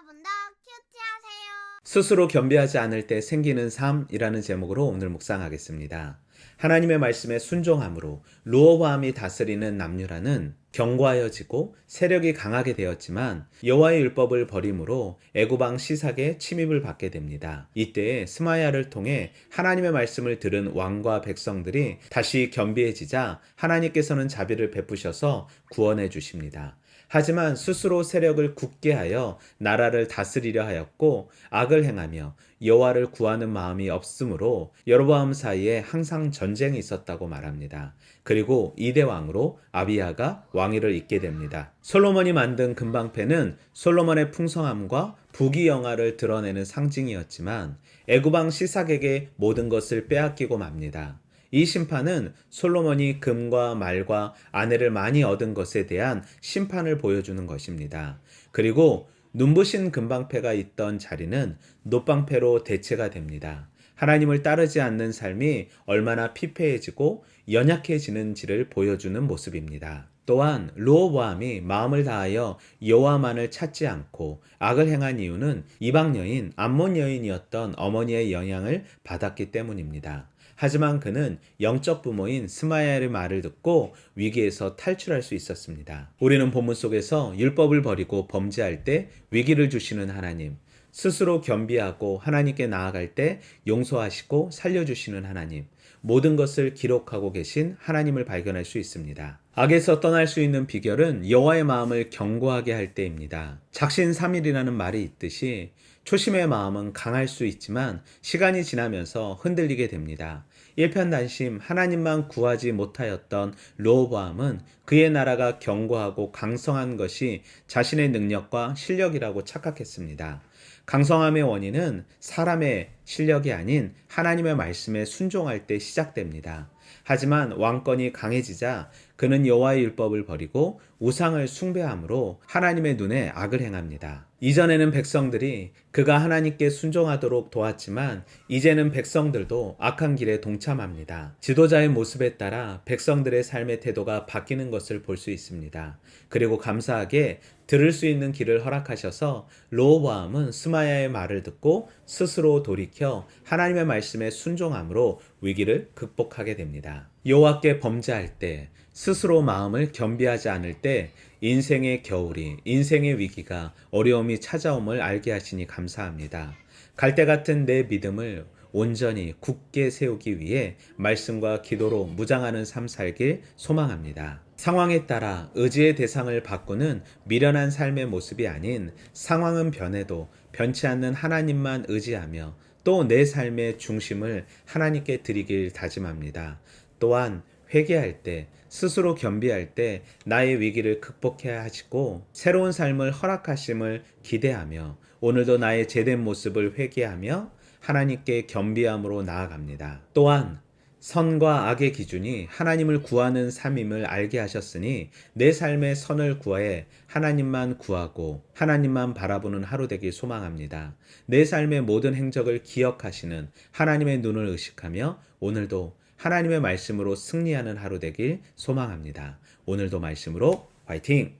여러분도 큐티하세요. 스스로 겸비하지 않을 때 생기는 삶이라는 제목으로 오늘 묵상하겠습니다. 하나님의 말씀에 순종함으로 르호보암이 다스리는 남유라는 견고하여지고 세력이 강하게 되었지만 여호와의 율법을 버림으로 애굽 왕 시삭의 침입을 받게 됩니다. 이때 스마야를 통해 하나님의 말씀을 들은 왕과 백성들이 다시 겸비해지자 하나님께서는 자비를 베푸셔서 구원해 주십니다. 하지만 스스로 세력을 굳게 하여 나라를 다스리려 하였고 악을 행하며 여호와를 구하는 마음이 없으므로 여로보암 사이에 항상 전쟁이 있었다고 말합니다. 그리고 이대 왕으로 아비야가 왕위를 잇게 됩니다. 솔로몬이 만든 금방패는 솔로몬의 풍성함과 부귀영화를 드러내는 상징이었지만 애굽 왕 시삭에게 모든 것을 빼앗기고 맙니다. 이 심판은 솔로몬이 금과 말과 아내를 많이 얻은 것에 대한 심판을 보여주는 것입니다. 그리고 눈부신 금방패가 있던 자리는 놋방패로 대체가 됩니다. 하나님을 따르지 않는 삶이 얼마나 피폐해지고 연약해지는지를 보여주는 모습입니다. 또한 르호보암이 마음을 다하여 여호와만을 찾지 않고 악을 행한 이유는 이방 여인 암몬 여인이었던 어머니의 영향을 받았기 때문입니다. 하지만 그는 영적 부모인 스마야의 말을 듣고 위기에서 탈출할 수 있었습니다. 우리는 본문 속에서 율법을 버리고 범죄할 때 위기를 주시는 하나님, 스스로 겸비하고 하나님께 나아갈 때 용서하시고 살려주시는 하나님, 모든 것을 기록하고 계신 하나님을 발견할 수 있습니다. 악에서 떠날 수 있는 비결은 여호와의 마음을 견고하게 할 때입니다. 작신삼일이라는 말이 있듯이 초심의 마음은 강할 수 있지만 시간이 지나면서 흔들리게 됩니다. 일편단심 하나님만 구하지 못하였던 르호보암은 그의 나라가 견고하고 강성한 것이 자신의 능력과 실력이라고 착각했습니다. 강성함의 원인은 사람의 실력이 아닌 하나님의 말씀에 순종할 때 시작됩니다. 하지만 왕권이 강해지자 그는 여호와의 율법을 버리고 우상을 숭배함으로 하나님의 눈에 악을 행합니다. 이전에는 백성들이 그가 하나님께 순종하도록 도왔지만 이제는 백성들도 악한 길에 동참합니다. 지도자의 모습에 따라 백성들의 삶의 태도가 바뀌는 것을 볼 수 있습니다. 그리고 감사하게 들을 수 있는 길을 허락하셔서 르호보암은 스마야의 말을 듣고 스스로 돌이켜 하나님의 말씀에 순종함으로 위기를 극복하게 됩니다. 여호와께 범죄할 때, 스스로 마음을 겸비하지 않을 때 인생의 겨울이, 인생의 위기가, 어려움이 찾아옴을 알게 하시니 감사합니다. 갈대 같은 내 믿음을 온전히 굳게 세우기 위해 말씀과 기도로 무장하는 삶 살길 소망합니다. 상황에 따라 의지의 대상을 바꾸는 미련한 삶의 모습이 아닌 상황은 변해도 변치 않는 하나님만 의지하며 또 내 삶의 중심을 하나님께 드리길 다짐합니다. 또한 회개할 때, 스스로 겸비할 때 나의 위기를 극복해야 하시고 새로운 삶을 허락하심을 기대하며 오늘도 나의 죄된 모습을 회개하며 하나님께 겸비함으로 나아갑니다. 또한 선과 악의 기준이 하나님을 구하는 삶임을 알게 하셨으니 내 삶의 선을 구해 하나님만 구하고 하나님만 바라보는 하루 되길 소망합니다. 내 삶의 모든 행적을 기억하시는 하나님의 눈을 의식하며 오늘도 하나님의 말씀으로 승리하는 하루 되길 소망합니다. 오늘도 말씀으로 화이팅!